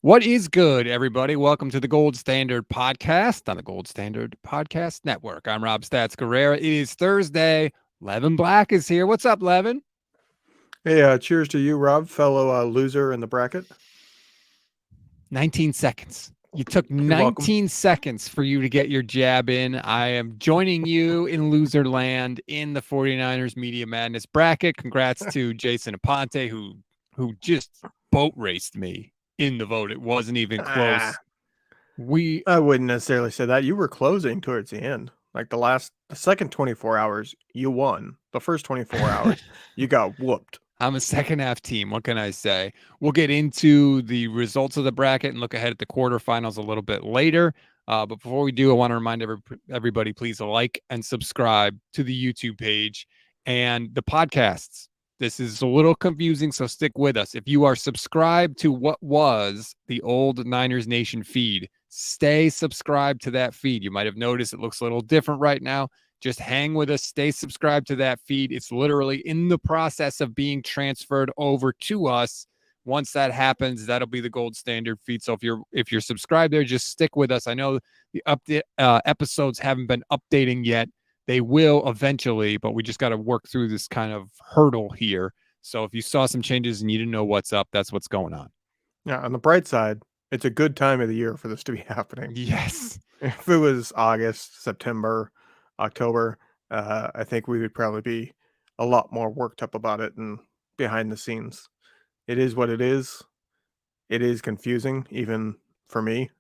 What is good, everybody? Welcome to the Gold Standard Podcast on the Gold Standard Podcast Network. I'm Rob Stats Guerrera. It is Thursday. Levin Black is here. What's up, Levin? Hey, cheers to you, Rob, fellow loser in the bracket. 19 seconds. You took You're welcome. 19 seconds for you to get your jab in. I am joining you in loser land in the 49ers Media Madness bracket. Congrats to Jason Aponte, who just boat raced me in the vote. It wasn't even close. Ah, We I wouldn't necessarily say that. You were closing towards the end. Like the second 24 hours, you won. The first 24 hours, you got whooped. I'm a second half team. What can I say? We'll get into the results of the bracket and look ahead at the quarterfinals a little bit later. But before we do, I want to remind everybody, please like and subscribe to the YouTube page and the podcasts. This is a little confusing, so stick with us. If you are subscribed to what was the old Niners Nation feed, stay subscribed to that feed. You might have noticed it looks a little different right now. Just hang with us, stay subscribed to that feed. It's literally in the process of being transferred over to us. Once that happens, that'll be the gold standard feed. So if you're subscribed there, just stick with us. I know the update episodes haven't been updating yet. They will eventually, but we just got to work through this kind of hurdle here. So if you saw some changes and you didn't know what's up, that's what's going on. Yeah, on the bright side, it's a good time of the year for this to be happening. Yes. If it was August, September, October, I think we would probably be a lot more worked up about it and behind the scenes. It is what it is. It is confusing, even for me.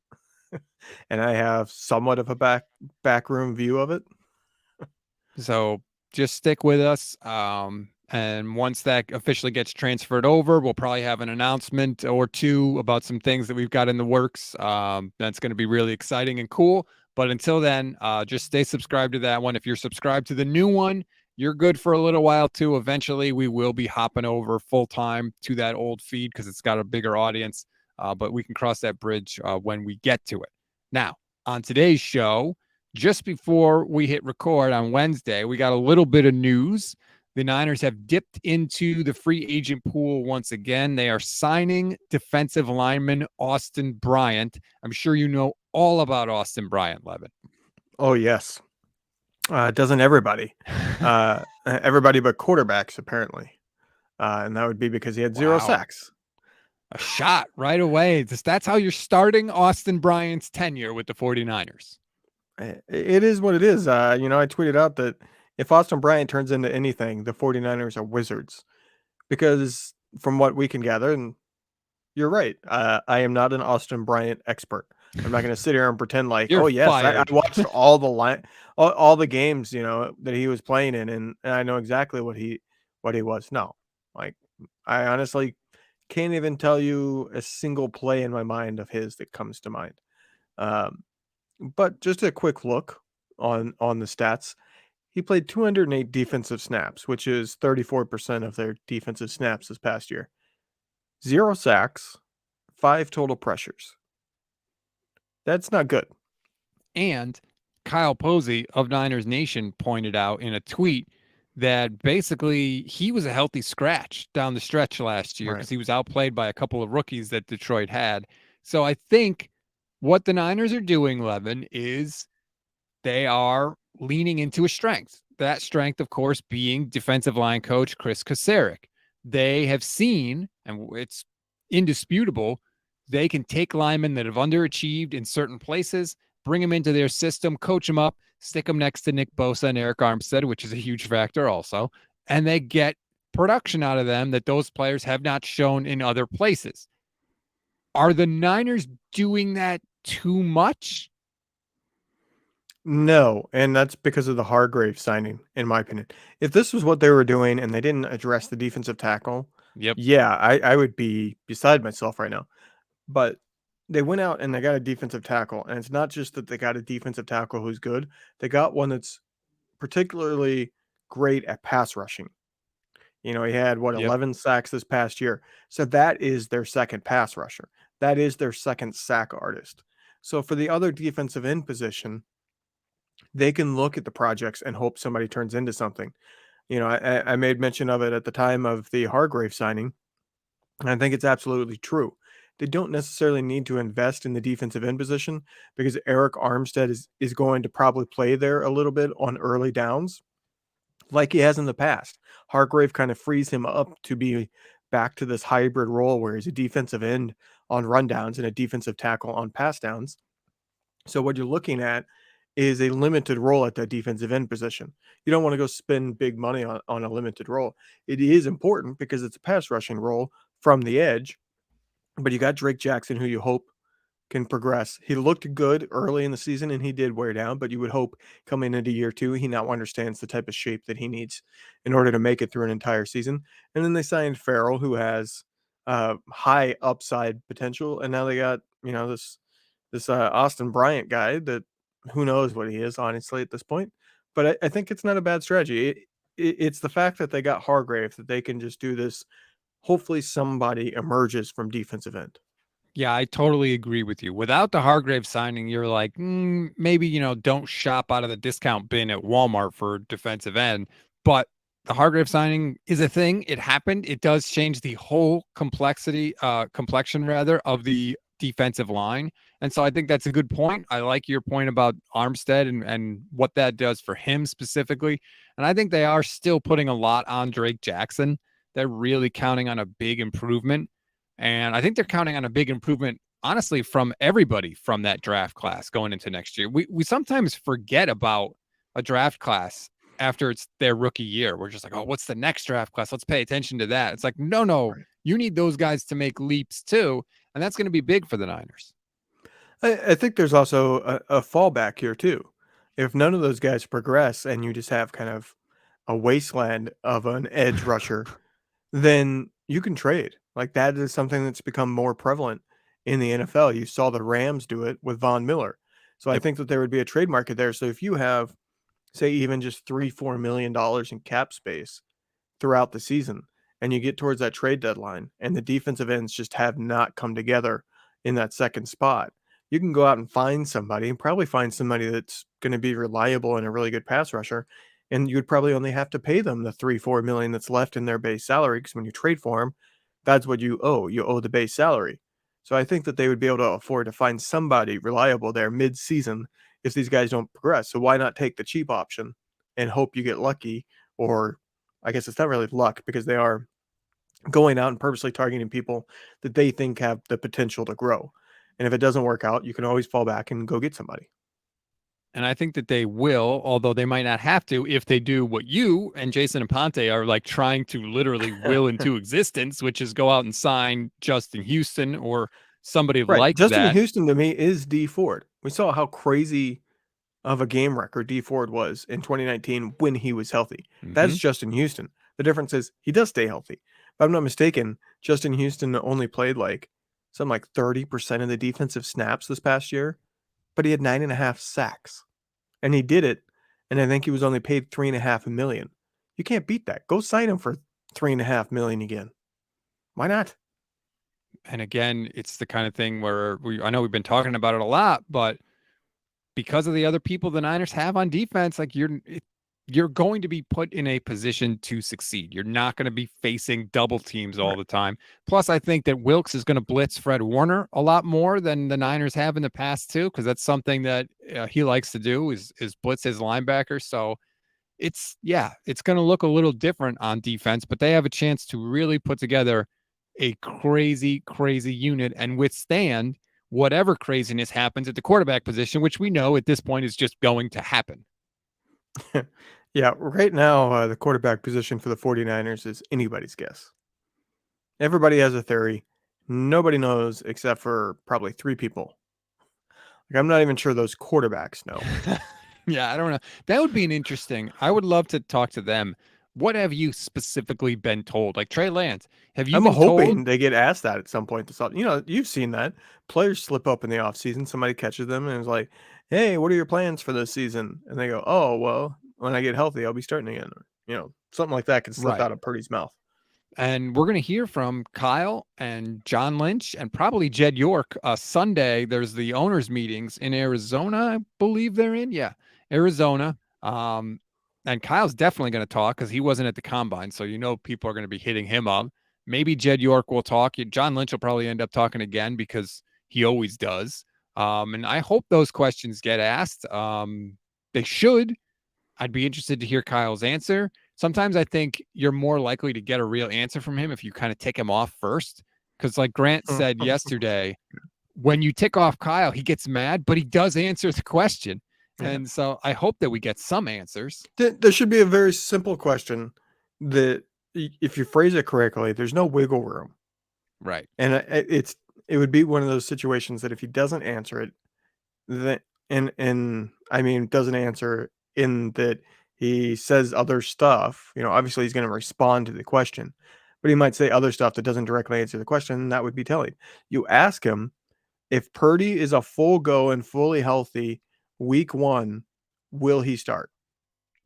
And I have somewhat of a backroom view of it. So just stick with us. And once that officially gets transferred over, we'll probably have an announcement or two about some things that we've got in the works. That's going to be really exciting and cool. But until then, just stay subscribed to that one. If you're subscribed to the new one, you're good for a little while too. Eventually, we will be hopping over full time to that old feed because it's got a bigger audience. But we can cross that bridge when we get to it. Now, on today's show, just before we hit record on Wednesday, we got a little bit of news. The Niners have dipped into the free agent pool once again. They are signing defensive lineman Austin Bryant. I'm sure you know all about Austin Bryant, Levin. Oh, yes. Doesn't everybody? Everybody but quarterbacks, apparently. And that would be because he had zero Wow. sacks. A shot right away. That's how you're starting Austin Bryant's tenure with the 49ers. It is what it is. I tweeted out that if Austin Bryant turns into anything, the 49ers are wizards. Because from what we can gather, and you're right, I am not an Austin Bryant expert. I'm not going to sit here and pretend like, You're oh yes, I fired. watched all the games, that he was playing in, and I know exactly what he was. No, like I honestly can't even tell you a single play in my mind of his that comes to mind. Um, but just a quick look on the stats. He played 208 defensive snaps, which is 34% of their defensive snaps this past year. 0 sacks, 5 total pressures. That's not good. And Kyle Posey of Niners Nation pointed out in a tweet that basically he was a healthy scratch down the stretch last year Right. because he was outplayed by a couple of rookies that Detroit had. So I think what the Niners are doing, Levin, is they are leaning into a strength. That strength, of course, being defensive line coach Chris Kasarik. They have seen, and it's indisputable, they can take linemen that have underachieved in certain places, bring them into their system, coach them up, stick them next to Nick Bosa and Eric Armstead, which is a huge factor also, and they get production out of them that those players have not shown in other places. Are the Niners doing that too much? No, and that's because of the Hargrave signing, in my opinion. If this was what they were doing and they didn't address the defensive tackle, Yep. yeah, I would be beside myself right now. But they went out and they got a defensive tackle, and it's not just that they got a defensive tackle who's good. They got one that's particularly great at pass rushing. He had what Yep. 11 sacks this past year. So that is their second pass rusher. That is their second sack artist. So for the other defensive end position, they can look at the projects and hope somebody turns into something. I made mention of it at the time of the Hargrave signing. And I think it's absolutely true. they don't necessarily need to invest in the defensive end position because Eric Armstead is going to probably play there a little bit on early downs like he has in the past. Hargrave kind of frees him up to be back to this hybrid role where he's a defensive end on rundowns and a defensive tackle on pass downs. So what you're looking at is a limited role at that defensive end position. You don't want to go spend big money on a limited role. It is important because it's a pass rushing role from the edge, but you got Drake Jackson, who you hope can progress. He looked good early in the season and he did wear down, but you would hope coming into year two, he now understands the type of shape that he needs in order to make it through an entire season. And then they signed Farrell, who has high upside potential. And now they got, this Austin Bryant guy that who knows what he is, honestly, at this point. But I think it's not a bad strategy. It's the fact that they got Hargrave that they can just do this. Hopefully somebody emerges from defensive end. Yeah, I totally agree with you. Without the Hargrave signing, you're like, maybe, don't shop out of the discount bin at Walmart for defensive end. But the Hargrave signing is a thing. It happened. It does change the whole complexion rather, of the defensive line. And so I think that's a good point. I like your point about Armstead and what that does for him specifically. And I think they are still putting a lot on Drake Jackson. They're really counting on a big improvement. And I think they're counting on a big improvement, honestly, from everybody from that draft class going into next year. We sometimes forget about a draft class after it's their rookie year. We're just like, oh, what's the next draft class? Let's pay attention to that. It's like, no, Right. you need those guys to make leaps too. And that's going to be big for the Niners. I think there's also a fallback here too. If none of those guys progress and you just have kind of a wasteland of an edge rusher, then you can trade. Like that is something that's become more prevalent in the NFL. You saw the Rams do it with Von Miller. So I Yep. think that there would be a trade market there. So if you have, say, even just $3-4 million in cap space throughout the season, and you get towards that trade deadline, and the defensive ends just have not come together in that second spot, you can go out and find somebody, and probably find somebody that's going to be reliable and a really good pass rusher. And you'd probably only have to pay them the 3-4 million that's left in their base salary because when you trade for them, that's what you owe. You owe the base salary. So I think that they would be able to afford to find somebody reliable there mid-season if these guys don't progress. So why not take the cheap option and hope you get lucky? Or I guess it's not really luck because they are going out and purposely targeting people that they think have the potential to grow. And if it doesn't work out, you can always fall back and go get somebody. And I think that they will, although they might not have to, if they do what you and Jason and Ponte are like trying to literally will into existence, which is go out and sign Justin Houston or somebody Right. like Justin that. Houston to me is D Ford. We saw how crazy of a game record D Ford was in 2019 when he was healthy. That's Hmm. Justin Houston. The difference is he does stay healthy. If I'm not mistaken, Justin Houston only played like something like 30% of the defensive snaps this past year, but he had 9.5 sacks. And he did it, and I think he was only paid 3.5 million. You can't beat that. Go sign him for 3.5 million again. Why not? And again, it's the kind of thing where I know we've been talking about it a lot, but because of the other people the Niners have on defense, like you're going to be put in a position to succeed. You're not going to be facing double teams all Right. the time. Plus, I think that Wilkes is going to blitz Fred Warner a lot more than the Niners have in the past too, because that's something that he likes to do is blitz his linebackers. So it's going to look a little different on defense, but they have a chance to really put together a crazy, crazy unit and withstand whatever craziness happens at the quarterback position, which we know at this point is just going to happen. Yeah, right now, the quarterback position for the 49ers is anybody's guess. Everybody has a theory. Nobody knows except for probably three people. Like, I'm not even sure those quarterbacks know. Yeah, I don't know. That would be an interesting. I would love to talk to them. What have you specifically been told? Like Trey Lance, have you I'm been told? hoping they get asked that at some point this off. You've seen that. Players slip up in the offseason. Somebody catches them and is like, hey, what are your plans for this season? And they go, oh, well, when I get healthy, I'll be starting again. Or, something like that can slip Right. out of Purdy's mouth. And we're going to hear from Kyle and John Lynch and probably Jed York Sunday. There's the owners' meetings in Arizona, I believe they're in. Yeah, Arizona. And Kyle's definitely going to talk because he wasn't at the combine. So, people are going to be hitting him up. Maybe Jed York will talk. John Lynch will probably end up talking again because he always does. And I hope those questions get asked. They should. I'd be interested to hear Kyle's answer. Sometimes I think you're more likely to get a real answer from him if you kind of tick him off first. Because, like Grant said yesterday, when you tick off Kyle, he gets mad, but he does answer the question. Yeah. And so I hope that we get some answers. There should be a very simple question that, if you phrase it correctly, there's no wiggle room. Right. And it would be one of those situations that if he doesn't answer it, then and I mean doesn't answer in that he says other stuff, obviously he's going to respond to the question, but he might say other stuff that doesn't directly answer the question, and that would be telling. You ask him if Purdy is a full go and fully healthy week 1, will he start?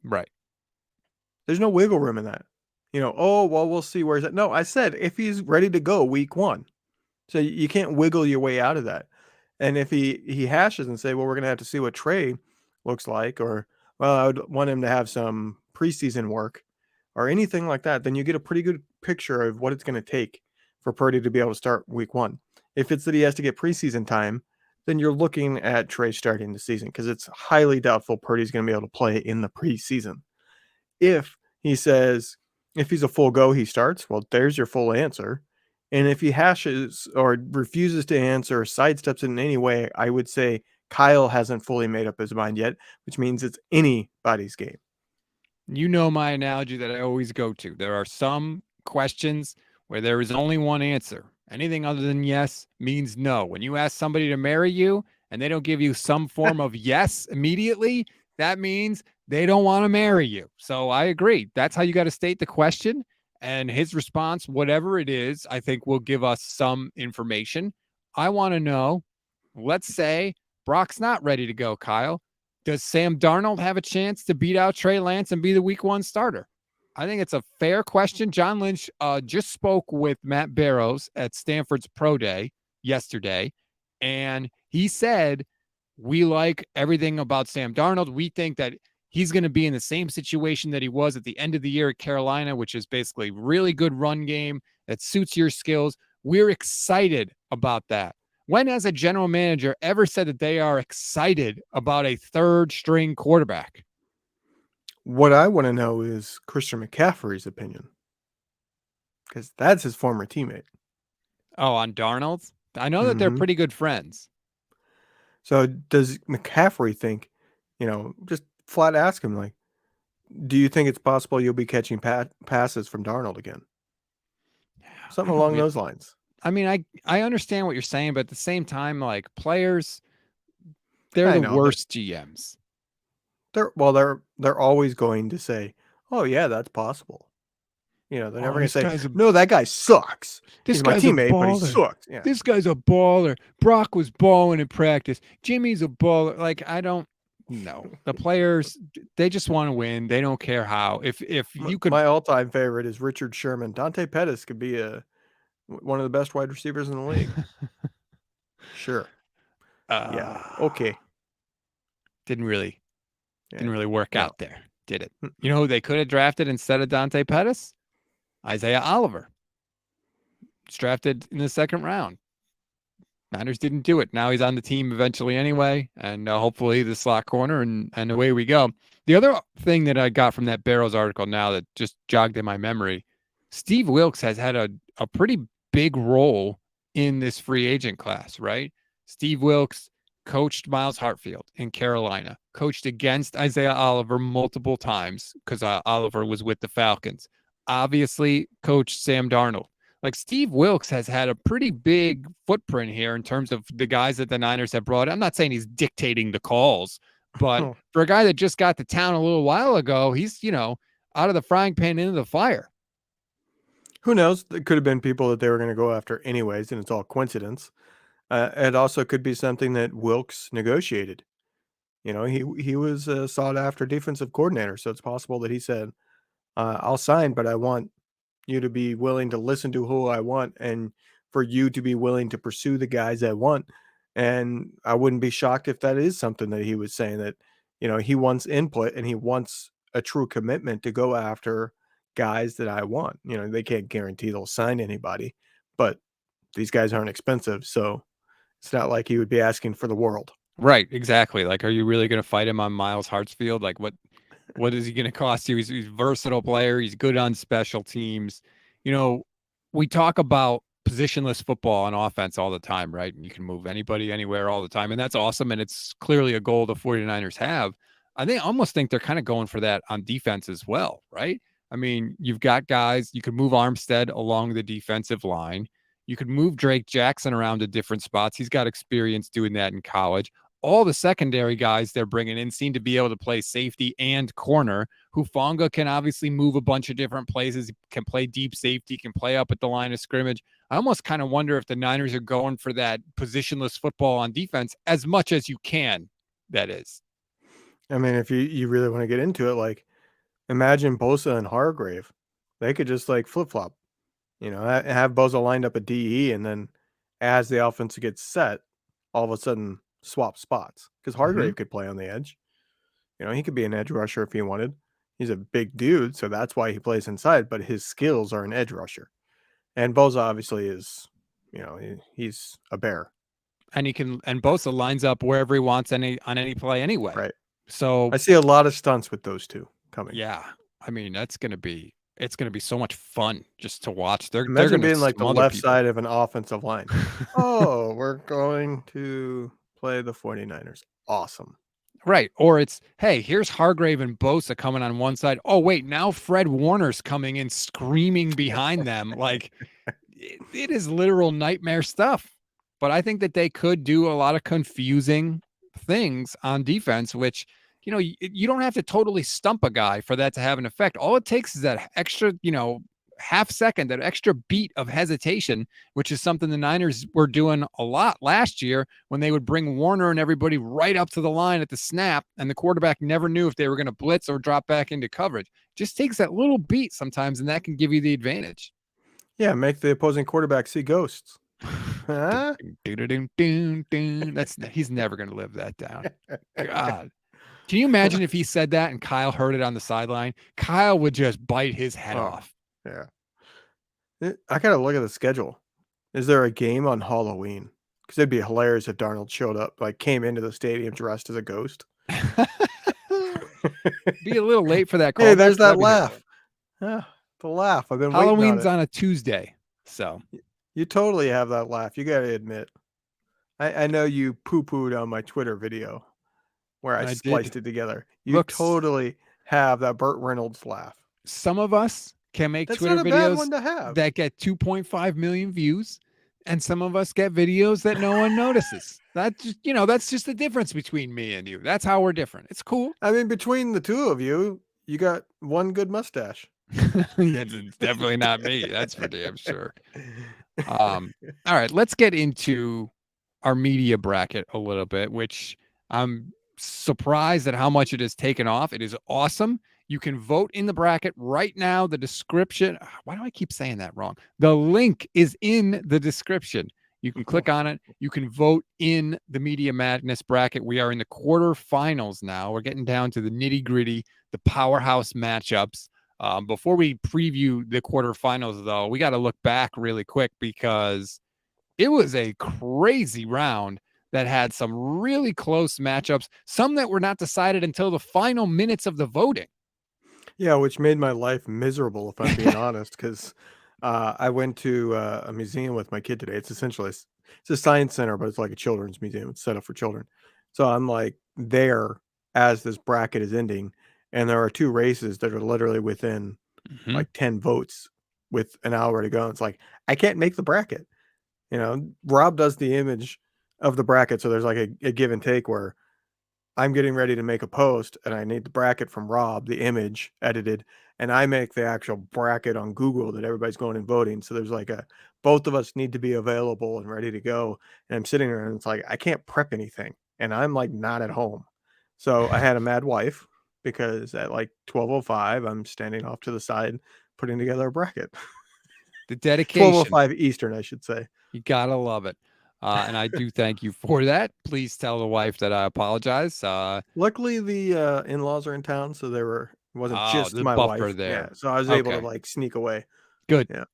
Right. There's no wiggle room in that. Oh, well, we'll see where he's at. No, I said if he's ready to go week 1. So you can't wiggle your way out of that. And if he hashes and say, well, we're going to have to see what Trey looks like, or, well, I would want him to have some preseason work or anything like that, then you get a pretty good picture of what it's going to take for Purdy to be able to start week 1. If it's that he has to get preseason time, then you're looking at Trey starting the season, because it's highly doubtful Purdy's going to be able to play in the preseason. If he says, if he's a full go, he starts, well, there's your full answer. And if he hashes or refuses to answer or sidesteps it in any way, I would say Kyle hasn't fully made up his mind yet, which means it's anybody's game. You know my analogy that I always go to. There are some questions where there is only one answer. Anything other than yes means no. When you ask somebody to marry you and they don't give you some form of yes immediately, that means they don't want to marry you. So I agree. That's how you got to state the question. And his response, whatever it is, I think will give us some information. I want to know, let's say Brock's not ready to go, Kyle. Does Sam Darnold have a chance to beat out Trey Lance and be the week 1 starter? I think it's a fair question. John Lynch just spoke with Matt Barrows at Stanford's Pro Day yesterday, and he said, we like everything about Sam Darnold. We think that he's going to be in the same situation that he was at the end of the year at Carolina, which is basically really good run game that suits your skills. We're excited about that. When has a general manager ever said that they are excited about a third string quarterback? What I want to know is Christian McCaffrey's opinion, because that's his former teammate. Oh, on Darnold? I know that they're Mm-hmm. pretty good friends. So does McCaffrey think, just flat ask him, like, do you think it's possible you'll be catching passes from Darnold again? Something along those lines. I mean, I understand what you're saying, but at the same time, like players, they're I the know worst GMs. They're always going to say, "Oh yeah, that's possible." They're never going to say, "No, that guy sucks. He's my teammate, but he sucks." Yeah. This guy's a baller. Brock was balling in practice. Jimmy's a baller. Like, I don't know. The players, they just want to win. They don't care how. If you could, my all-time favorite is Richard Sherman. Dante Pettis could be one of the best wide receivers in the league. Sure. Yeah. Okay. Didn't really work No. out there, did it? You know who they could have drafted instead of Dante Pettis? Isaiah Oliver. It's drafted in the 2nd round. Niners didn't do it. Now he's on the team eventually anyway, and hopefully the slot corner, and away we go. The other thing that I got from that Barrows article now that just jogged in my memory, Steve Wilks has had a pretty big role in this free agent class, right? Steve Wilks coached Miles Hartfield in Carolina, coached against Isaiah Oliver multiple times because Oliver was with the Falcons. Obviously, coached Sam Darnold. Like, Steve Wilks has had a pretty big footprint here in terms of the guys that the Niners have brought. I'm not saying he's dictating the calls, but for a guy that just got to town a little while ago, he's, out of the frying pan into the fire. Who knows? It could have been people that they were going to go after anyways, and it's all coincidence. It also could be something that Wilks negotiated. He was a sought after defensive coordinator, so it's possible that he said, "I'll sign, but I want you to be willing to listen to who I want, and for you to be willing to pursue the guys I want." And I wouldn't be shocked if that is something that he was saying, that he wants input and he wants a true commitment to go after guys that I want. They can't guarantee they'll sign anybody, but these guys aren't expensive, so it's not like he would be asking for the world. Right, exactly. Like, are you really going to fight him on Miles Hartsfield? Like, what is he going to cost you? He's a versatile player. He's good on special teams. You know, we talk about positionless football on offense all the time, right? And you can move anybody anywhere all the time. And that's awesome. And it's clearly a goal the 49ers have. I almost think they're kind of going for that on defense as well, right? I mean, you've got guys, you could move Armstead along the defensive line. You could move Drake Jackson around to different spots. He's got experience doing that in college. All the secondary guys they're bringing in seem to be able to play safety and corner. Hufanga can obviously move a bunch of different places, can play deep safety, can play up at the line of scrimmage. I almost kind of wonder if the Niners are going for that positionless football on defense as much as you can, that is. I mean, if you really want to get into it, like imagine Bosa and Hargrave. They could just like flip flop, have Bosa lined up at DE, and then as the offense gets set, all of a sudden swap spots because Mm-hmm. Hargrave could play on the edge. He could be an edge rusher if he wanted. He's a big dude, so that's why he plays inside, but his skills are an edge rusher. And Bosa obviously is, he's a bear. And Bosa lines up wherever he wants on any play anyway. Right. So I see a lot of stunts with those two coming. yeah, I mean it's gonna be so much fun just to watch. They're Imagine gonna being like the smother left people. side of an offensive line. Oh, we're going to play the 49ers. Awesome. Right. Or it's, hey, here's Hargrave and Bosa coming on one side. Oh, wait, now Fred Warner's coming in screaming behind them. Like it is literal nightmare stuff. But I think that they could do a lot of confusing things on defense, which, you don't have to totally stump a guy for that to have an effect. All it takes is that extra, half second, that extra beat of hesitation, which is something the Niners were doing a lot last year when they would bring Warner and everybody right up to the line at the snap, and the quarterback never knew if they were going to blitz or drop back into coverage. Just takes that little beat sometimes, and that can give you the advantage. Yeah, make the opposing quarterback see ghosts. Huh? That's he's never going to live that down. God. Can you imagine if he said that and Kyle heard it on the sideline? Kyle would just bite his head Oh, off. yeah. I gotta look at the schedule. Is there a game on Halloween? Because it'd be hilarious if Darnold showed up, like came into the stadium dressed as a ghost. Be a little late for that Hey, callback. there's that That'd be hilarious. laugh. Yeah, the laugh. I've been waiting on Halloween's it. on a Tuesday, so You totally have that laugh. You gotta admit. I know you poo-pooed on my Twitter video where I I did. spliced it together. You Looks, totally have that Burt Reynolds laugh. some of us can make That's Twitter not a bad videos one to have. that get 2.5 million views, and some of us get videos that no one notices. That's just the difference between me and you. That's how we're different. It's cool. I mean, between the two of you, you got one good mustache. It's definitely not me. That's for damn sure. All right, let's get into our media bracket a little bit, which I'm surprised at how much it has taken off. It is awesome. You can vote in the bracket right now. The description, why do I keep saying that wrong? The link is in the description. You can click on it. You can vote in the Media Madness bracket. We are in the quarterfinals now. We're getting down to the nitty gritty, the powerhouse matchups. Before we preview the quarterfinals, though, we got to look back really quick because it was a crazy round that had some really close matchups, some that were not decided until the final minutes of the voting. Yeah, which made my life miserable, if I'm being honest, because I went to a museum with my kid today. It's a science center, but it's like a children's museum. It's set up for children. So I'm like there as this bracket is ending, and there are two races that are literally within Mm-hmm. like 10 votes with an hour to go. It's like I can't make the bracket. Rob does the image of the bracket, so there's like a give and take where I'm getting ready to make a post and I need the bracket from Rob, the image edited, and I make the actual bracket on Google that everybody's going and voting. So there's like both of us need to be available and ready to go. And I'm sitting there and it's like, I can't prep anything. And I'm like not at home. So I had a mad wife because at like 12:05, I'm standing off to the side putting together a bracket. The dedication, 12:05 Eastern, I should say. you gotta love it. And I do thank you for that. Please tell the wife that I apologize. Luckily, the in-laws are in town, so they were It wasn't Oh, just the my buffer wife. Yeah, there. so I was able to Okay, like sneak away. good. Yeah.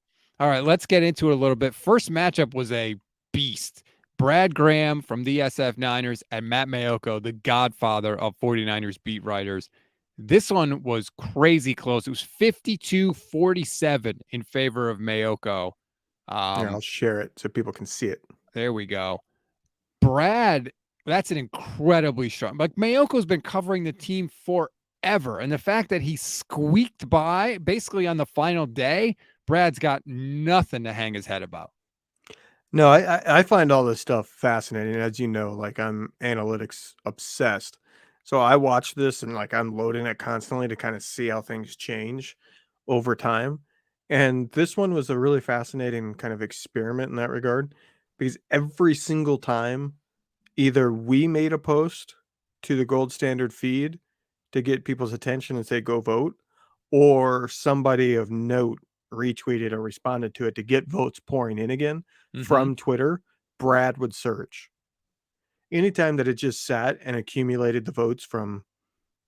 All right, let's get into it a little bit. First matchup was a beast. Brad Graham from the SF Niners and Matt Mayoko, the godfather of 49ers beat writers. This one was crazy close. It was 52-47 in favor of Mayoko. Yeah, I'll share it so people can see it. There we go. Brad, that's an incredibly strong. Like Mayoko's been covering the team forever, and the fact that he squeaked by basically on the final day, Brad's got nothing to hang his head about. No, I find all this stuff fascinating. As you know, like I'm analytics obsessed. So I watch this and like I'm loading it constantly to kind of see how things change over time. And this one was a really fascinating kind of experiment in that regard because every single time either we made a post to the gold standard feed to get people's attention and say go vote, or somebody of note retweeted or responded to it to get votes pouring in again Mm-hmm. from Twitter, Brad would surge. Anytime that it just sat and accumulated the votes from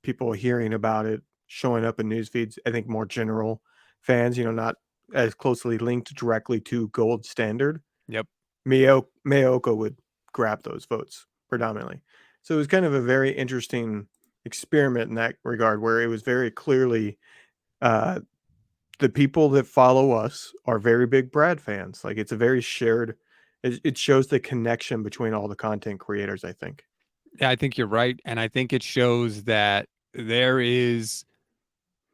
people hearing about it, showing up in news feeds, I think more general fans, not as closely linked directly to gold standard, Yep. Mayoko would grab those votes predominantly. So it was kind of a very interesting experiment in that regard, where it was very clearly uh, the people that follow us are very big Brad fans. Like it's a very shared. It shows the connection between all the content creators, I think. Yeah, I think you're right. And I think it shows that there is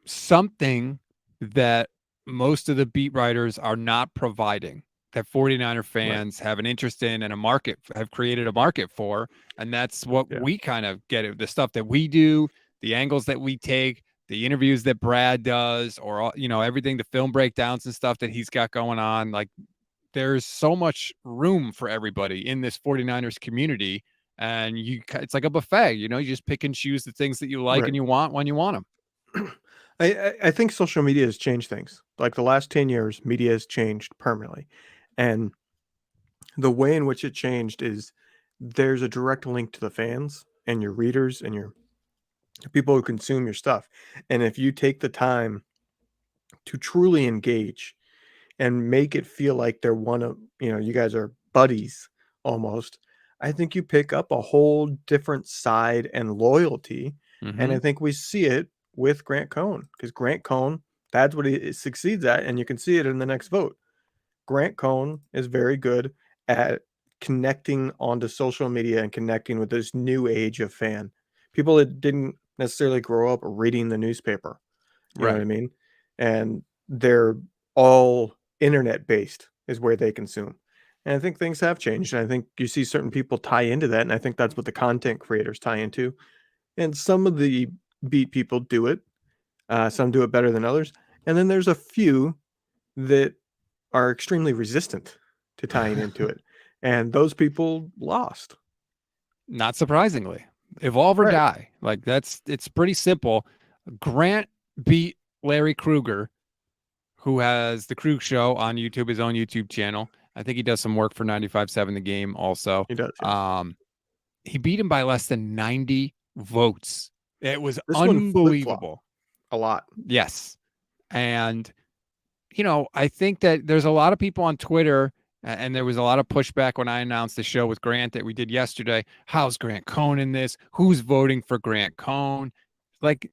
something that most of the beat writers are not providing that 49er Right. fans have an interest in and a market have created a market for. And that's what Yeah. we kind of get it. The stuff that we do, the angles that we take, the interviews that Brad does, or, everything, the film breakdowns and stuff that he's got going on. Like there's so much room for everybody in this 49ers community. And it's like a buffet, you just pick and choose the things that you like Right. and you want when you want them. I think social media has changed things. Like the last 10 years, media has changed permanently. And the way in which it changed is there's a direct link to the fans and your readers and your people who consume your stuff. And if you take the time to truly engage and make it feel like they're one of, you guys are buddies almost, I think you pick up a whole different side and loyalty. And Mm-hmm. I think we see it with Grant Cohn, because Grant Cohn, that's what he succeeds at. And you can see it in the next vote. Grant Cohn is very good at connecting onto social media and connecting with this new age of fan. People that didn't necessarily grow up reading the newspaper. You know what I Right. mean? And they're all internet based is where they consume. And I think things have changed. And I think you see certain people tie into that. And I think that's what the content creators tie into. And some of the beat people do it. Some do it better than others. And then there's a few that are extremely resistant to tying into it. And those people lost. Not surprisingly. Evolve or Right. die. Like it's pretty simple. Grant beat Larry Kruger, who has the Krug Show on YouTube, his own YouTube channel. I think he does some work for 95.7 The Game also. He does, yes. Um, he beat him by less than 90 votes. It was This one flip flopped unbelievable. a lot. Yes. And I think that there's a lot of people on Twitter, and there was a lot of pushback when I announced the show with Grant that we did yesterday. How's Grant Cohn in this? Who's voting for Grant Cohn? Like,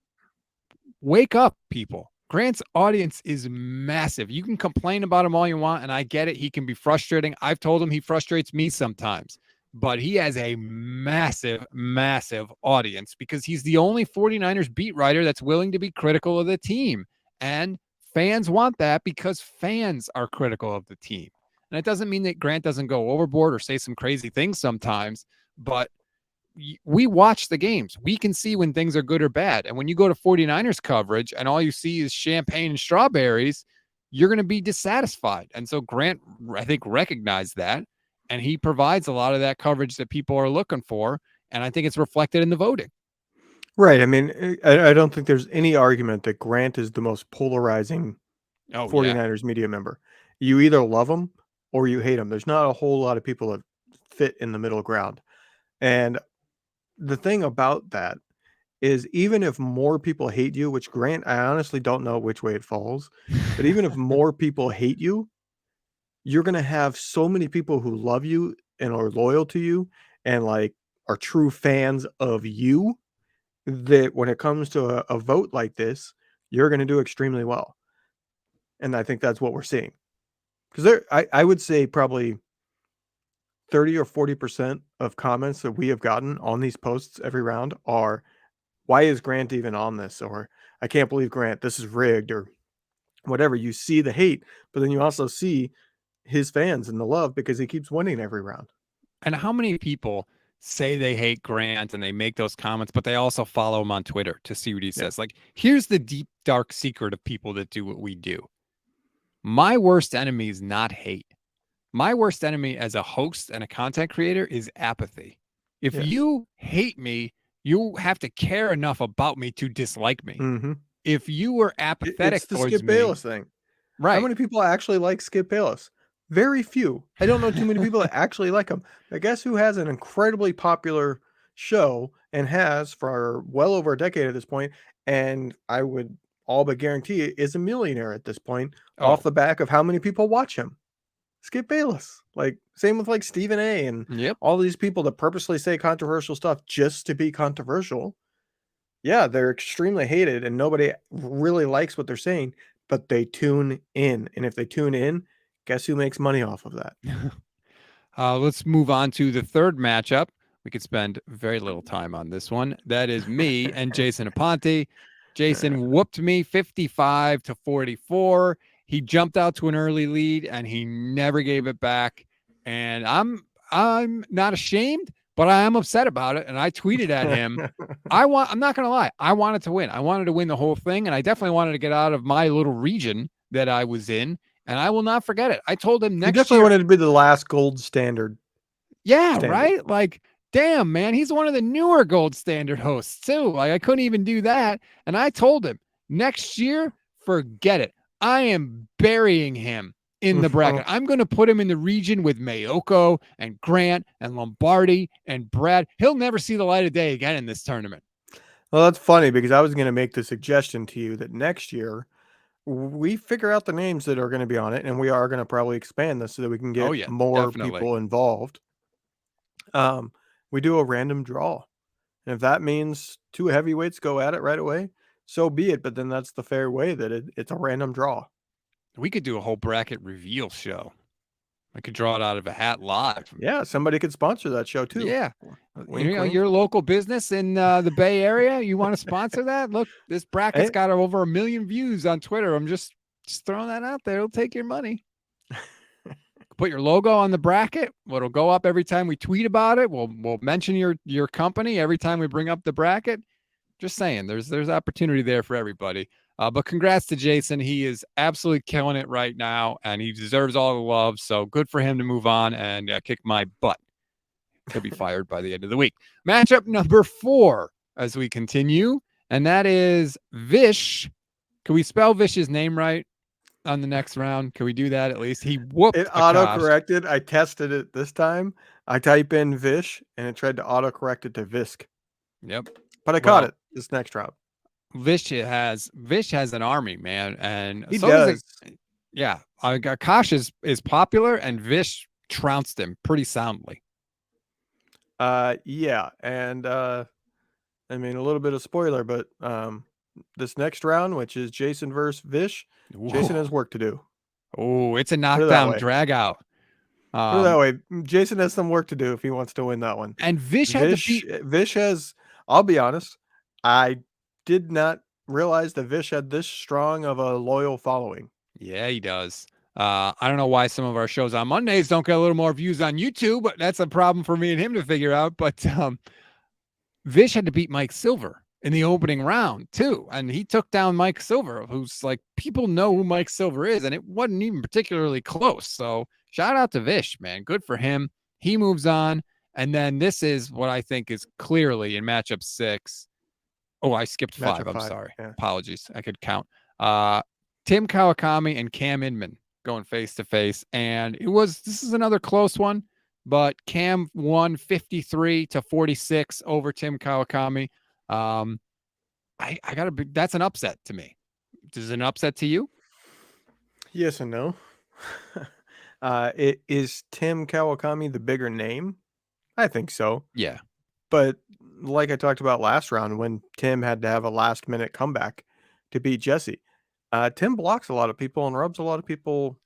wake up, people. Grant's audience is massive. You can complain about him all you want, and I get it. He can be frustrating. I've told him he frustrates me sometimes, but he has a massive, massive audience because he's the only 49ers beat writer that's willing to be critical of the team. And fans want that because fans are critical of the team. And it doesn't mean that Grant doesn't go overboard or say some crazy things sometimes, but we watch the games. We can see when things are good or bad. And when you go to 49ers coverage and all you see is champagne and strawberries, you're going to be dissatisfied. And so Grant, I think, recognized that. And he provides a lot of that coverage that people are looking for. And I think it's reflected in the voting. Right. I mean, I don't think there's any argument that Grant is the most polarizing Oh, yeah. 49ers media member. You either love him or you hate him. There's not a whole lot of people that fit in the middle ground. And the thing about that is even if more people hate you, which Grant, I honestly don't know which way it falls, but even if more people hate you, you're gonna have so many people who love you and are loyal to you and like are true fans of you that when it comes to a vote like this, you're gonna do extremely well. And I think that's what we're seeing. Because I would say probably 30 or 40% of comments that we have gotten on these posts every round are, why is Grant even on this? Or I can't believe Grant, this is rigged, or whatever. You see the hate, but then you also see his fans and the love because he keeps winning every round. And how many people say they hate Grant and they make those comments, but they also follow him on Twitter to see what he Yeah. says? Like, here's the deep, dark secret of people that do what we do. My worst enemy is not hate. My worst enemy as a host and a content creator is apathy. If Yes. you hate me, you have to care enough about me to dislike me. Mm-hmm. If you were apathetic It's the towards Skip me, Bayless thing. How right? many people actually like Skip Bayless? Very few. I don't know too many people that actually like him. But guess who has an incredibly popular show and has for well over a decade at this point, and I would all but guarantee it is a millionaire at this point off Oh, the back of how many people watch him. Skip Bayless. Like same with like Stephen A and yep. all these people that purposely say controversial stuff just to be controversial. Yeah, they're extremely hated and nobody really likes what they're saying, but they tune in. And if they tune in, guess who makes money off of that? Let's move on to the third matchup. We could spend very little time on this one. That is me and Jason Aponte. Jason whooped me 55-44. He jumped out to an early lead and he never gave it back. And I'm not ashamed, but I am upset about it. And I tweeted at him. I'm not gonna lie, I wanted to win. I wanted to win the whole thing, and I definitely wanted to get out of my little region that I was in. And I will not forget it. I told him You next definitely year. wanted to be the last gold standard Yeah, standard. right? Like, damn, man, he's one of the newer gold standard hosts, too. Like, I couldn't even do that. And I told him next year, forget it. I am burying him in the bracket. I'm going to put him in the region with Mayoko and Grant and Lombardi and Brad. He'll never see the light of day again in this tournament. Well, that's funny because I was going to make the suggestion to you that next year we figure out the names that are going to be on it, and we are going to probably expand this so that we can Oh, get yeah, more definitely. people involved. Um, we do a random draw. And if that means two heavyweights go at it right away, so be it. But then that's the fair way that it's a random draw. We could do a whole bracket reveal show. I could draw it out of a hat live. Yeah, somebody could sponsor that show too. Yeah. Wink, wink. Your local business in the Bay Area, you want to sponsor that? Look, this bracket's Hey, got over 1 million views on Twitter. I'm just throwing that out there. It'll take your money. Put your logo on the bracket. It'll go up every time we tweet about it. We'll mention your company every time we bring up the bracket. Just saying, there's opportunity there for everybody. But congrats to Jason. He is absolutely killing it right now, and he deserves all the love. So good for him to move on and kick my butt. He'll be fired by the end of the week. Matchup number 4 as we continue, and that is Vish. Can we spell Vish's name right on the next round? Can we do that at least? He it whooped auto Akash. corrected. I tested it this time. I type in Vish and it tried to auto correct it to Visk, Yep. but I caught Well, it this next round. Vish has an army, man, and He so does it. does. Yeah, Akash is popular, and Vish trounced him pretty soundly. Yeah, and I mean a little bit of spoiler, but this next round, which is Jason versus Vish, Jason has work to do. Oh, it's a Put it that knockdown way. drag out. Put it that way. Jason has some work to do if he wants to win that one. And Vish had to beat. Vish has. I'll be honest. I did not realize that Vish had this strong of a loyal following. Yeah, he does. I don't know why some of our shows on Mondays don't get a little more views on YouTube, but that's a problem for me and him to figure out. But Vish had to beat Mike Silver in the opening round too, and he took down Mike Silver, who's like, people know who Mike Silver is, and it wasn't even particularly close. So shout out to Vish, man, good for him. He moves on, and then this is what I think is clearly in matchup 6. Oh, I skipped 5. Matchup I'm 5. sorry. Yeah. Apologies. I could count. Tim Kawakami and Cam Inman going face to face, and this is another close one. But Cam won 53-46 over Tim Kawakami. I gotta be, that's an upset to me. Is it an upset to you? Yes and no. Is Tim Kawakami the bigger name? I think so. Yeah, But like I talked about last round when Tim had to have a last minute comeback to beat Jesse, Tim blocks a lot of people and rubs a lot of people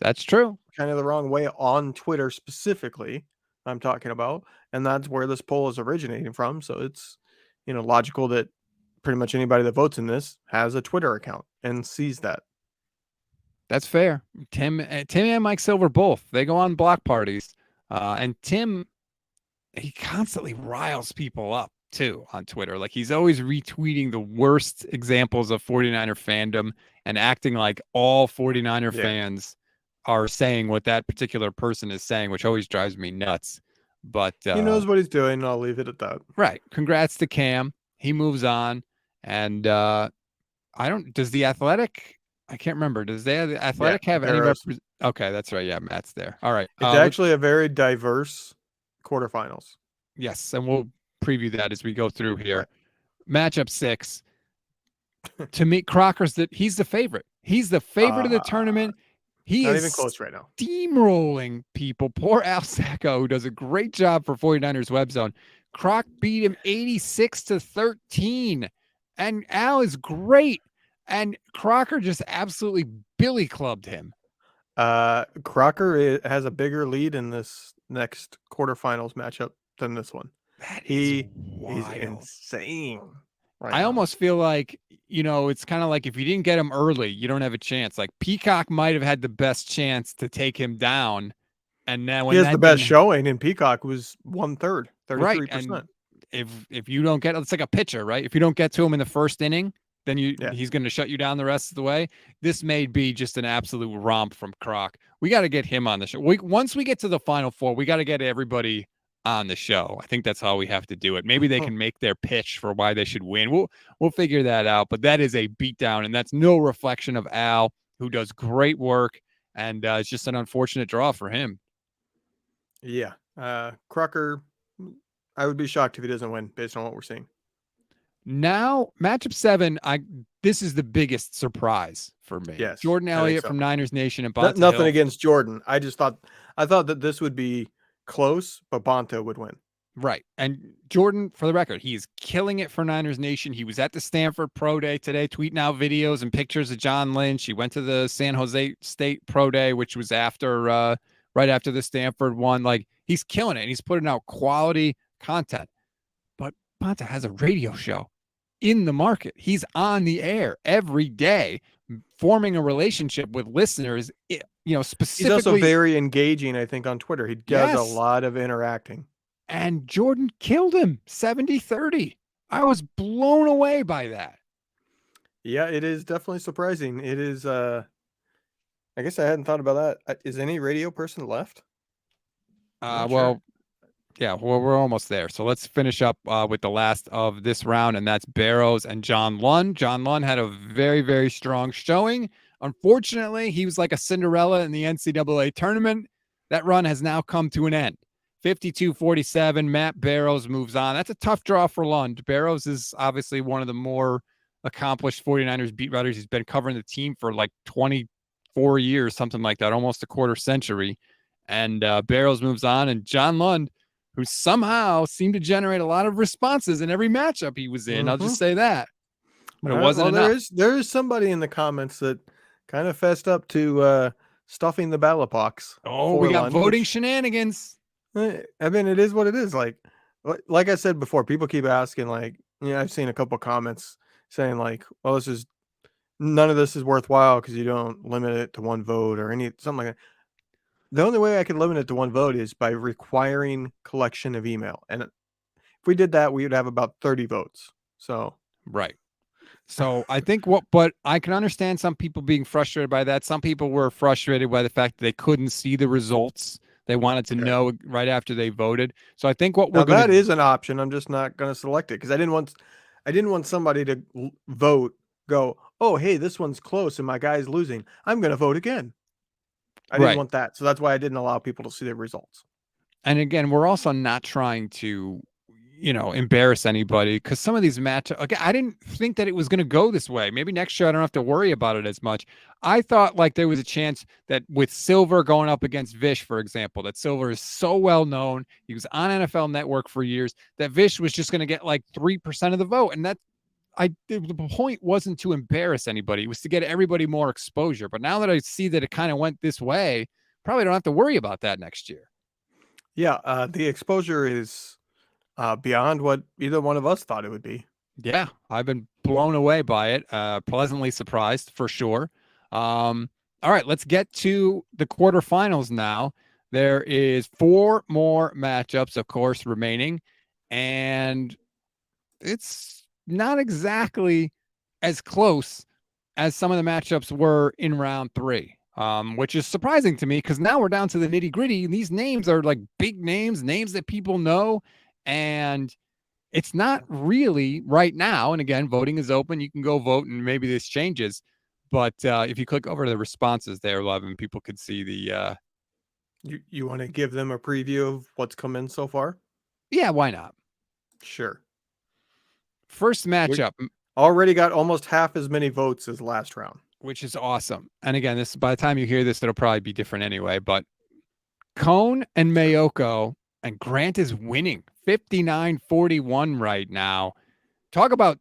that's true. kind of the wrong way on Twitter specifically. I'm talking about, and that's where this poll is originating from. So it's logical that pretty much anybody that votes in this has a Twitter account and sees that. That's fair. Tim and Mike Silver both. They go on block parties. And Tim, he constantly riles people up too on Twitter. Like he's always retweeting the worst examples of 49er fandom and acting like all 49er Yeah, fans are saying what that particular person is saying, which always drives me nuts. But he knows what he's doing. And I'll leave it at that. right. Congrats to Cam. He moves on. And I don't, does the Athletic, I can't remember. Does the Yeah, Athletic have any Barrows. Okay, that's right. Yeah, Matt's there. All right. It's actually a very diverse quarterfinals. Yes, and we'll preview that as we go through here. Right. Matchup 6. To me, he's the favorite. He's the favorite of the tournament. He Not is even close right now. steamrolling people. Poor Al Sacco, who does a great job for 49ers Web Zone. Croc beat him 86-13. And Al is great. And Crocker just absolutely billy clubbed him. Crocker has a bigger lead in this next quarterfinals matchup than this one. That is He's wild. insane. Right I now. almost feel like, it's kind of like if you didn't get him early, you don't have a chance. Like Peacock might have had the best chance to take him down. And then when he has that the best didn't, showing, and Peacock was 1/3, right. 33%. And if you don't get, it's like a pitcher, right? If you don't get to him in the first inning, then Yeah. he's going to shut you down the rest of the way. This may be just an absolute romp from Croc. We got to get him on the show. Once we get to the Final Four, we got to get everybody on the show. I think that's how we have to do it. Maybe they can make their pitch for why they should win. We'll figure that out. But that is a beatdown, and that's no reflection of Al, who does great work, and it's just an unfortunate draw for him. Yeah. Crocker, I would be shocked if he doesn't win based on what we're seeing. Now, matchup 7, this is the biggest surprise for me. Yes, Jordan I think Elliott so. from Niners Nation and Bonta Nothing Hill. against Jordan. I thought that this would be close, but Bonta would win. Right. And Jordan, for the record, he is killing it for Niners Nation. He was at the Stanford Pro Day today, tweeting out videos and pictures of John Lynch. He went to the San Jose State Pro Day, which was right after the Stanford one. Like, he's killing it, and he's putting out quality content. But Bonta has a radio show in the market. He's on the air every day, forming a relationship with listeners, specifically. He's also very engaging, I think, on Twitter. He does a lot of interacting. And Jordan killed him 70-30. I was blown away by that. Yeah, it is definitely surprising. It is, I guess I hadn't thought about that. Is any radio person left? Well, yeah, we're almost there. So let's finish up with the last of this round, and that's Barrows and John Lund. John Lund had a very, very strong showing. Unfortunately, he was like a Cinderella in the NCAA tournament. That run has now come to an end. 52-47, Matt Barrows moves on. That's a tough draw for Lund. Barrows is obviously one of the more accomplished 49ers beat writers. He's been covering the team for like 24 years, something like that, almost a quarter century. And Barrows moves on, and John Lund, who somehow seemed to generate a lot of responses in every matchup he was in. Mm-hmm. I'll just say that. But it wasn't enough. There is somebody in the comments that kind of fessed up to stuffing the ballot box. Oh, we got voting shenanigans. I mean, it is what it is. Like I said before, people keep asking, like, I've seen a couple comments saying like, well, none of this is worthwhile because you don't limit it to one vote or something like that. The only way I can limit it to one vote is by requiring collection of email. And if we did that, we would have about 30 votes. So, right. So I think but I can understand some people being frustrated by that. Some people were frustrated by the fact that they couldn't see the results. They wanted to know right after they voted. So I think that is an option. I'm just not going to select it because I didn't want somebody to vote, go, oh, hey, this one's close and my guy's losing. I'm going to vote again. I didn't want that. So that's why I didn't allow people to see the results. And again, we're also not trying to, embarrass anybody, because some of these matchups, again, I didn't think that it was going to go this way. Maybe next year I don't have to worry about it as much. I thought like there was a chance that with Silver going up against Vish, for example, that Silver is so well known. He was on NFL Network for years, that Vish was just going to get like 3% of the vote. And the point wasn't to embarrass anybody. It was to get everybody more exposure. But now that I see that it kind of went this way, probably don't have to worry about that next year. Yeah, the exposure is beyond what either one of us thought it would be. Yeah, I've been blown away by it. Pleasantly surprised for sure. All right, let's get to the quarterfinals now. There is 4 more matchups, of course, remaining, and it's not exactly as close as some of the matchups were in round 3, which is surprising to me because now we're down to the nitty gritty. These names are like big names that people know, and it's not really right now. And again, voting is open. You can go vote and maybe this changes. But if you click over to the responses there, Levin, people could see the. You want to give them a preview of what's come in so far? Yeah, why not? Sure. First We matchup, already got almost half as many votes as last round. which is awesome. And again, this by the time you hear this, it'll probably be different anyway. But Cohn and Mayoko, and Grant is winning 59-41 right now. Talk about,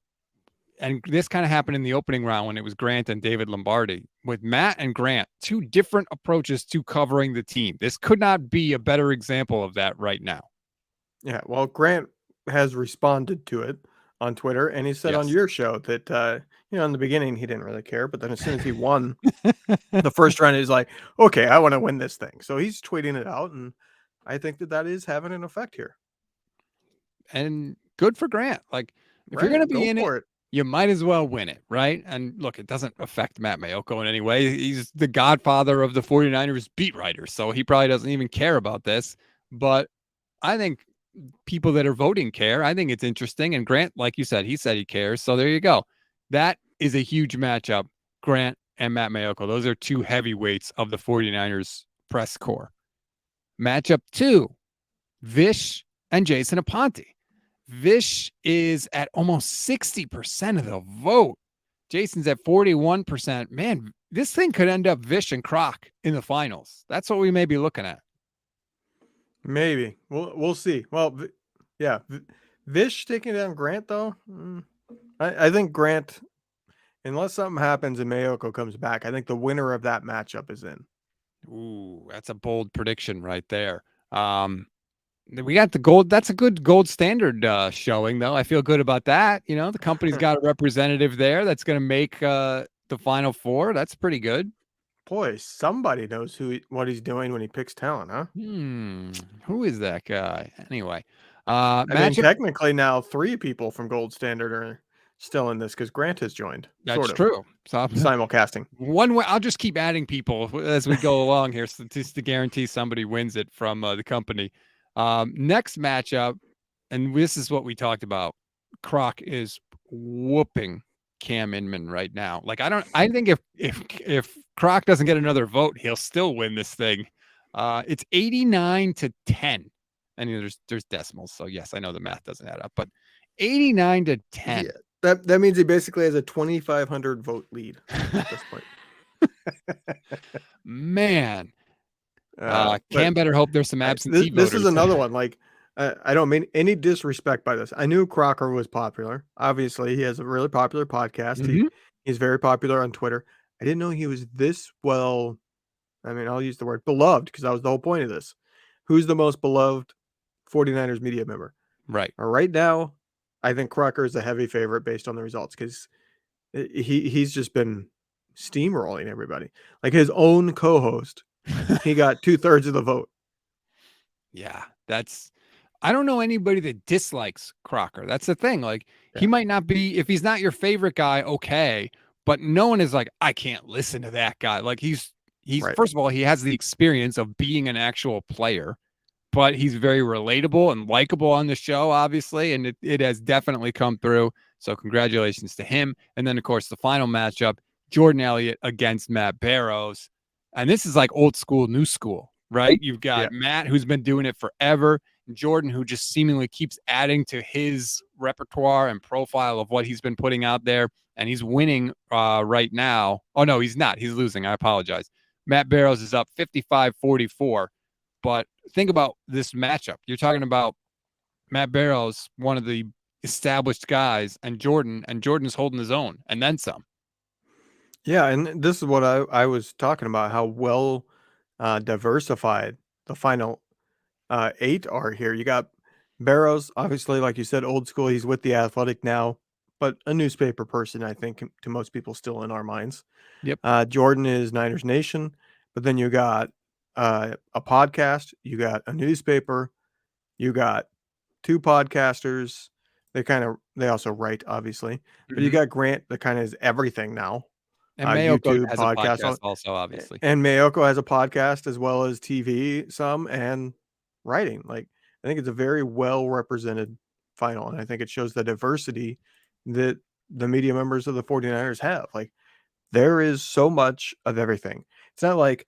and this kind of happened in the opening round when it was Grant and David Lombardi. With Matt and Grant, 2 different approaches to covering the team. This could not be a better example of that right now. Yeah, well, Grant has responded to it on Twitter, and he said on Yes. your show that in the beginning he didn't really care, but then as soon as he won the first round, he's like, "Okay, I want to win this thing." So he's tweeting it out, and I think that is having an effect here. And good for Grant. Like, if you're Right, going to be go in it, for it. you might as well win it, right? And look, it doesn't affect Matt Mayoko in any way. He's the godfather of the 49ers beat writer, so he probably doesn't even care about this. But I think people that are voting care. I think it's interesting. And Grant, like you said he cares. So there you go. That is a huge matchup. Grant and Matt Mayoko. Those are 2 heavyweights of the 49ers press corps. Matchup 2, Vish and Jason Aponte. Vish is at almost 60% of the vote. Jason's at 41%. Man, this thing could end up Vish and Croc in the finals. That's what we may be looking at. Maybe we'll see. Well, yeah, Vish taking down Grant though. I think Grant, unless something happens and Mayoko comes back, I think the winner of that matchup is in. Ooh, that's a bold prediction right there. We got the gold. That's a good gold standard showing, though. I feel good about that. The company's got a representative there that's going to make the Final Four. That's pretty good. Boy, somebody knows what he's doing when he picks talent, huh? Who is that guy? Anyway, I mean, matchup. technically now 3 people from Gold Standard are still in this because Grant has joined. That's Sort of true. So simulcasting. one way, I'll just keep adding people as we go along here, just to guarantee somebody wins it from the company. Next matchup, and this is what we talked about. Croc is whooping Cam Inman right now. Like I think if Croc doesn't get another vote, he'll still win this thing. It's 89-10. And there's decimals, so yes, I know the math doesn't add up, but 89-10. Yeah, that means he basically has a 2,500 vote lead at this point. Man, Cam better hope there's some absentee this voters. is another one. Like, I don't mean any disrespect by this. I knew Crocker was popular. Obviously, he has a really popular podcast. Mhm. He's very popular on Twitter. I didn't know he was this well. I mean, I'll use the word beloved because that was the whole point of this. Who's the most beloved 49ers media member? Right. Right now, I think Crocker is a heavy favorite based on the results because he's just been steamrolling everybody. Like his own co-host, he got 2/3 of the vote. Yeah, I don't know anybody that dislikes Crocker. That's the thing. Like he might not be, if he's not your favorite guy, okay, but no one is like, I can't listen to that guy. Like he's Right. First of all, he has the experience of being an actual player, but he's very relatable and likable on the show, obviously, and it has definitely come through. So congratulations to him. And then of course the final matchup, Jordan Elliott against Matt Barrows. And this is like old school, new school, right? You've got Matt, who's been doing it forever. Jordan, who just seemingly keeps adding to his repertoire and profile of what he's been putting out there. And he's winning right now. Oh, no, he's not. He's losing. I apologize. Matt Barrows is up 55-44. But think about this matchup. You're talking about Matt Barrows, one of the established guys, and Jordan's holding his own, and then some. Yeah, and this is what I was talking about, how well diversified the final 8 are here. You got Barrows, obviously, like you said, old school. He's with the Athletic now, but a newspaper person, I think, to most people still in our minds. Yep. Jordan is Niners Nation, but then you got a podcast, you got a newspaper, you got 2 podcasters. They also write, obviously, but you Mm-hmm. got Grant that kind of is everything now. And Mayoko YouTube has a podcast, podcast also, obviously. and Mayoko has a podcast as well as TV, some and writing. Like, I think it's a very well represented final, and I think it shows the diversity that the media members of the 49ers have. Like, there is so much of everything. It's not like,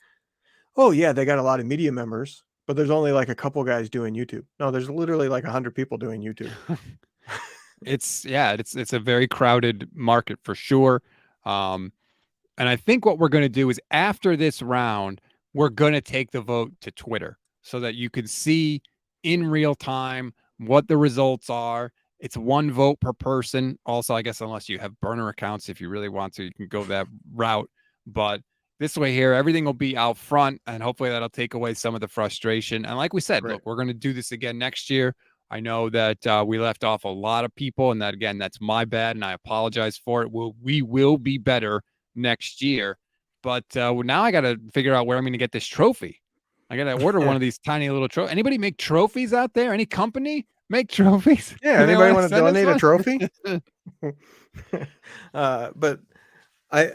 oh yeah, they got a lot of media members, but there's only like a couple guys doing YouTube. No, there's literally like 100 people doing YouTube. It's a very crowded market for sure. Um, And I think what we're going to do is after this round, we're going to take the vote to Twitter so that you can see in real time what the results are. It's one vote per person. Also, I guess unless you have burner accounts, if you really want to, you can go that route. But this way here, everything will be out front, and hopefully that'll take away some of the frustration. And like we said, Right. look, we're going to do this again next year. I know that we left off a lot of people, and that again, that's my bad, and I apologize for it. We will be better next year. But now I got to figure out where I'm going to get this trophy. I got to order one of these tiny little trophies. Anybody make trophies out there? Any company make trophies? Yeah, Do they anybody want to want to send us donate a one? trophy? But I,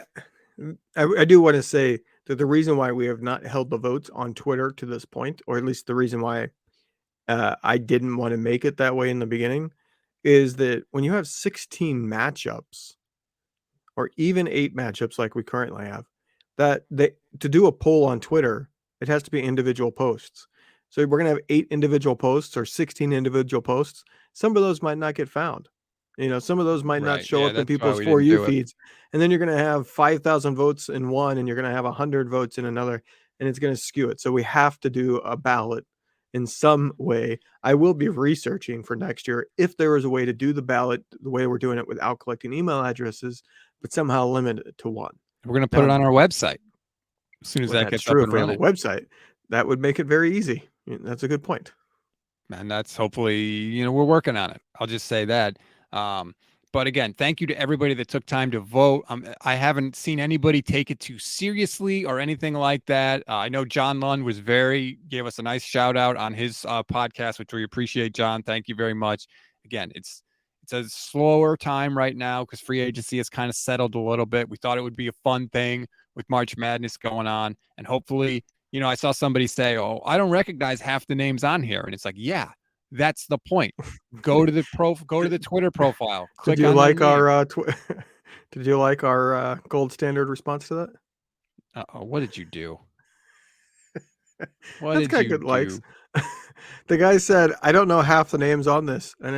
I do want to say that the reason why we have not held the votes on Twitter to this point, or at least the reason why I didn't want to make it that way in the beginning, is that when you have 16 matchups, or even 8 matchups like we currently have, that they to do a poll on Twitter, it has to be individual posts. So we're gonna have 8 individual posts or 16 individual posts. Some of those might not get found. Some of those might not Right. show Yeah, up in that's why people's we For didn't You do it. feeds. And then you're gonna have 5,000 votes in one, and you're gonna have 100 votes in another, and it's gonna skew it. So we have to do a ballot in some way. I will be researching for next year if there is a way to do the ballot the way we're doing it without collecting email addresses, but somehow limit it to one. We're going to put Now, it on our website as soon as well, that that's gets up true. If and we have a running. website, that would make it very easy. That's a good point. And that's hopefully, we're working on it. I'll just say that. Um, but again, thank you to everybody that took time to vote. I haven't seen anybody take it too seriously or anything like that. I know John Lund gave us a nice shout out on his podcast, which we appreciate, John. Thank you very much. Again, it's a slower time right now because free agency has kind of settled a little bit. We thought it would be a fun thing with March Madness going on, and hopefully, I saw somebody say, "Oh, I don't recognize half the names on here," and it's like, yeah, that's the point. Go to the Did, Twitter profile, did click you on their like name. our did you like our gold standard response to that? Uh-oh, what did you do? What That's did got you good likes. do? The guy said, "I don't know half the names on this," and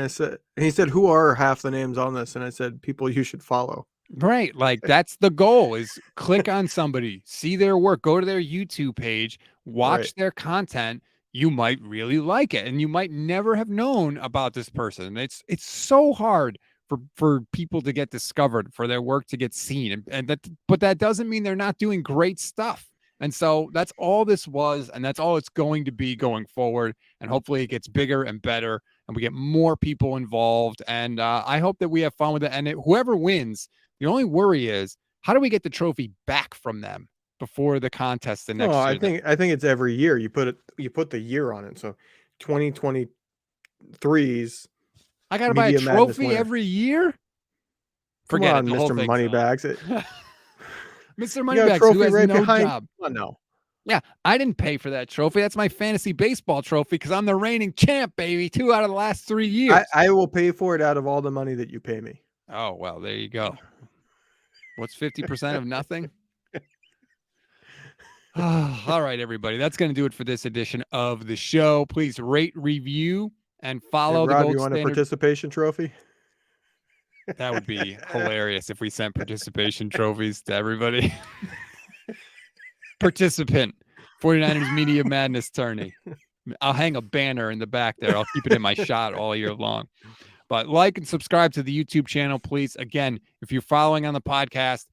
he said, "Who are half the names on this?" And I said, "People you should follow." Right. Like that's the goal is click on somebody, see their work, go to their YouTube page, Right. watch their content. You might really like it and you might never have known about this person. It's so hard for people to get discovered, for their work to get seen. And that but that doesn't mean they're not doing great stuff. And so that's all this was, and that's all it's going to be going forward. And hopefully it gets bigger and better and we get more people involved. And I hope that we have fun with it. And whoever wins, the only worry is how do we get the trophy back from them before the contest the Oh, next I year? think I think it's every year you put the year on it. So 2023's I got to buy a Media Madness trophy winner. every year? Come Forget it. on, The whole Mr. thing's Moneybags. Mr. You got a Moneybags, who trophy has right no behind. job. Oh no. Yeah, I didn't pay for that trophy. That's my fantasy baseball trophy because I'm the reigning champ, baby. 2 out of the last 3 years. I will pay for it out of all the money that you pay me. Oh, well, there you go. What's 50% of nothing? All right, everybody. That's going to do it for this edition of the show. Please rate, review, and Hey, follow the Rob, you gold want a standard. participation trophy? That would be hilarious if we sent participation trophies to everybody. Participant, 49ers Media Madness tourney. I'll hang a banner in the back there. I'll keep it in my shot all year long. But like and subscribe to the YouTube channel, please. Again, if you're following on the podcast,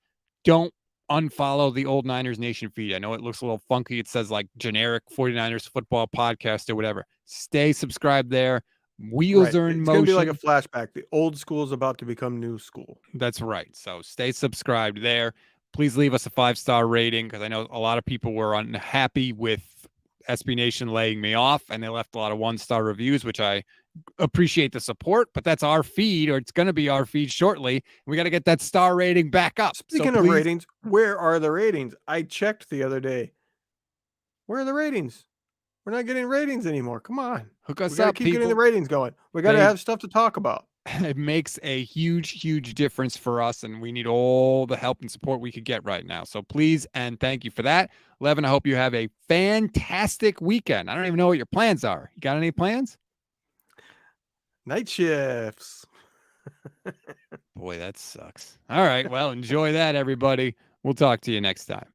don't unfollow the old Niners Nation feed. I know it looks a little funky. It says like generic 49ers football podcast or whatever. Stay subscribed there. Wheels Right. are in It's going to be like a motion. flashback. The old school is about to become new school. That's right. So stay subscribed there. Please leave us a 5-star rating because I know a lot of people were unhappy with SB Nation laying me off and they left a lot of 1-star reviews, which I appreciate the support, but that's our feed, or it's going to be our feed shortly. We got to get that star rating back up. Speaking of ratings, where are the ratings? I checked the other day. Where are the ratings? We're not getting ratings anymore. Come on. Hook us We got to up, keep getting the people. ratings going. We got to have stuff to talk about. It makes a huge difference for us, and we need all the help and support we could get right now. So please and thank you for that. Levin, I hope you have a fantastic weekend. I don't even know what your plans are. You got any plans? Night shifts. Boy, that sucks. All right. Well, enjoy that, everybody. We'll talk to you next time.